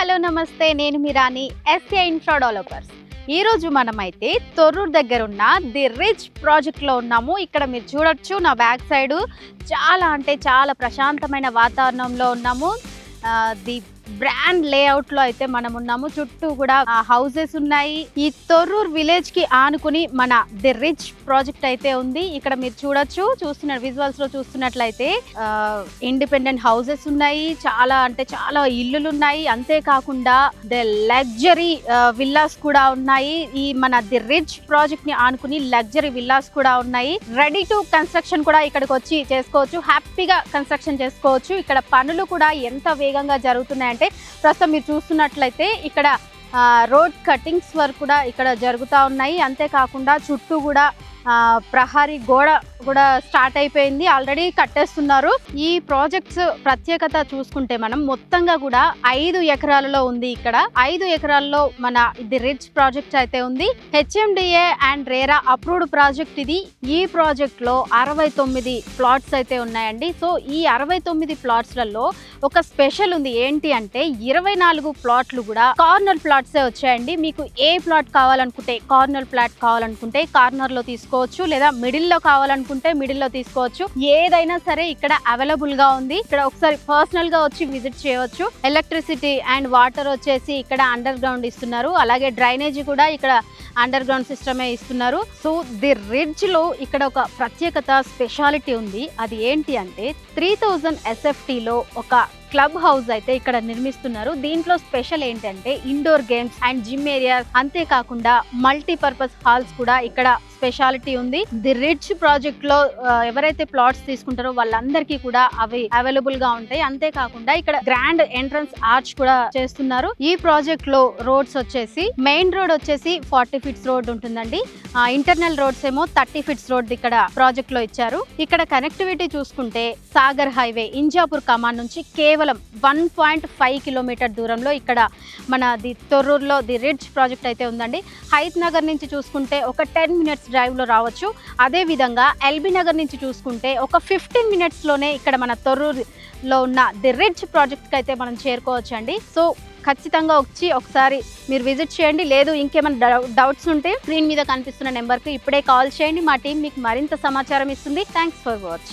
Hello నమస్తే, నేను మీ రాణి SA infra developers. ఈ రోజు మనమైతే తొర్రూరు దగ్గర ఉన్న ది రిచ్ ప్రాజెక్ట్ లో ఉన్నాము. ఇక్కడ మీరు చూడొచ్చు, నా బ్యాక్ సైడ్ చాలా అంటే చాలా ప్రశాంతమైన వాతావరణంలో ఉన్నాము. ది బ్రాండ్ లేఅవుట్ లో అయితే మనం ఉన్నాము. చుట్టూ కూడా హౌసెస్ ఉన్నాయి. ఈ తొర్రూరు విలేజ్ కి ఆనుకుని మన ది రిచ్ ప్రాజెక్ట్ అయితే ఉంది. ఇక్కడ మీరు చూడొచ్చు, చూస్తున్న విజువల్స్ లో చూస్తున్నట్లయితే ఇండిపెండెంట్ హౌసెస్ ఉన్నాయి, చాలా అంటే చాలా ఇల్లులు ఉన్నాయి. అంతేకాకుండా ది లగ్జరీ విల్లాస్ కూడా ఉన్నాయి. ఈ మన ది రిచ్ ప్రాజెక్ట్ ని ఆనుకుని లగ్జరీ విల్లాస్ కూడా ఉన్నాయి. రెడీ టు కన్స్ట్రక్షన్ కూడా ఇక్కడికి వచ్చి చేసుకోవచ్చు, హ్యాపీగా కన్స్ట్రక్షన్ చేసుకోవచ్చు. ఇక్కడ పనులు కూడా ఎంత వేగంగా జరుగుతున్నాయంటే, ప్రస్తుతం మీరు చూస్తున్నట్లయితే ఇక్కడ రోడ్ కటింగ్స్ వర్క్ కూడా ఇక్కడ జరుగుతూ ఉన్నాయి. అంతేకాకుండా చుట్టూ కూడా ప్రహారీ గోడ కూడా స్టార్ట్ అయిపోయింది, ఆల్రెడీ కట్టేస్తున్నారు. ఈ ప్రాజెక్ట్స్ ప్రత్యేకత చూసుకుంటే మనం మొత్తంగా కూడా 5 ఎకరాలలో ఉంది. ఇక్కడ 5 ఎకరాల్లో మన ది రిచ్ ప్రాజెక్ట్ అయితే ఉంది. HMDA and RERA approved project ఇది. ఈ ప్రాజెక్ట్ లో 69 ప్లాట్స్ అయితే ఉన్నాయండి. సో ఈ 69 ప్లాట్స్లలో ఒక స్పెషల్ ఉంది. ఏంటి అంటే 24 ప్లాట్లు కూడా కార్నర్ ప్లాట్సే వచ్చాయండి. మీకు ఏ ప్లాట్ కావాలనుకుంటే, కార్నర్ ప్లాట్ కావాలనుకుంటే కార్నర్ లో తీసుకోవచ్చు, లేదా మిడిల్ లో కావాలనుకుంటే మిడిల్ లో తీసుకోవచ్చు. ఏదైనా సరే ఇక్కడ అవైలబుల్ గా ఉంది. ఇక్కడ ఒకసారి పర్సనల్ గా వచ్చి విజిట్ చేయవచ్చు. ఎలక్ట్రిసిటీ అండ్ వాటర్ వచ్చేసి ఇక్కడ అండర్ గ్రౌండ్ ఇస్తున్నారు. అలాగే డ్రైనేజీ కూడా ఇక్కడ అండర్ గ్రౌండ్ సిస్టమే ఇస్తున్నారు. సో ది రిడ్జ్ లో ఇక్కడ ఒక ప్రత్యేకత, స్పెషాలిటీ ఉంది. అది ఏంటి అంటే 3000 SFT లో ఒక క్లబ్ హౌస్ అయితే ఇక్కడ నిర్మిస్తున్నారు. దీంట్లో స్పెషల్ ఏంటంటే indoor games and gym areas, అంతేకాకుండా మల్టీపర్పస్ హాల్స్ కూడా ఇక్కడ స్పెషాలిటీ ఉంది. ది రిచ్ ప్రాజెక్ట్ లో ఎవరైతే ప్లాట్స్ తీసుకుంటారో వాళ్ళందరికీ కూడా అవి అవైలబుల్ గా ఉంటాయి. అంతేకాకుండా ఇక్కడ గ్రాండ్ ఎంట్రన్స్ ఆర్చ్ కూడా చేస్తున్నారు. ఈ ప్రాజెక్ట్ లో రోడ్స్ వచ్చేసి మెయిన్ రోడ్ వచ్చేసి 40 ఫీట్స్ రోడ్ ఉంటుందండి. ఇంటర్నల్ రోడ్స్ ఏమో 30 ఫీట్స్ రోడ్ ఇక్కడ ప్రాజెక్ట్ లో ఇచ్చారు. ఇక్కడ కనెక్టివిటీ చూసుకుంటే సాగర్ హైవే ఇంజాపూర్ కమాన్ నుంచి కేవలం 1.5 కిలోమీటర్ దూరంలో ఇక్కడ మన ది తొర్రూరులో ది రిచ్ ప్రాజెక్ట్ అయితే ఉందండి. హైత్ నగర్ నుంచి చూసుకుంటే ఒక 10 మినిట్స్ డ్రైవ్ లో రావచ్చు. అదే విధంగా ఎల్బీ నగర్ నుంచి చూసుకుంటే ఒక 15 మినిట్స్ లోనే ఇక్కడ మన తొర్రూరులో ఉన్న ది రిచ్ ప్రాజెక్ట్ అయితే మనం చేరుకోవచ్చు అండి. సో ఖచ్చితంగా వచ్చి ఒకసారి మీరు విజిట్ చేయండి. లేదు ఇంకేమైనా డౌట్స్ ఉంటే స్క్రీన్ మీద కనిపిస్తున్న నెంబర్కి ఇప్పుడే కాల్ చేయండి. మా టీం మీకు మరింత సమాచారం ఇస్తుంది. Thanks for watch.